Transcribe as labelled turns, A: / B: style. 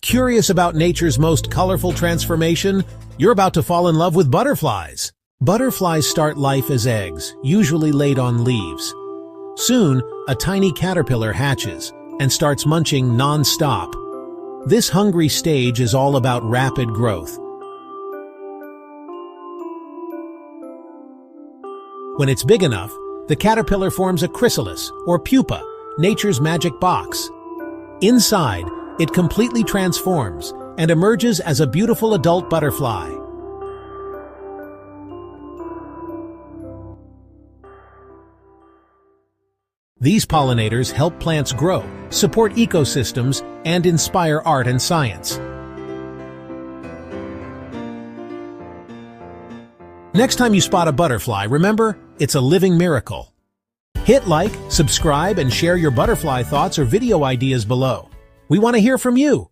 A: Curious about nature's most colorful transformation? You're about to fall in love with butterflies. Butterflies start life as eggs, usually laid on leaves. Soon, a tiny caterpillar hatches and starts munching non-stop. This hungry stage is all about rapid growth. When it's big enough, the caterpillar forms a chrysalis, or pupa, nature's magic box. Inside, it completely transforms and emerges as a beautiful adult butterfly. These pollinators help plants grow, support ecosystems, and inspire art and science. Next time you spot a butterfly, remember, it's a living miracle. Hit like, subscribe, and share your butterfly thoughts or video ideas below. We want to hear from you.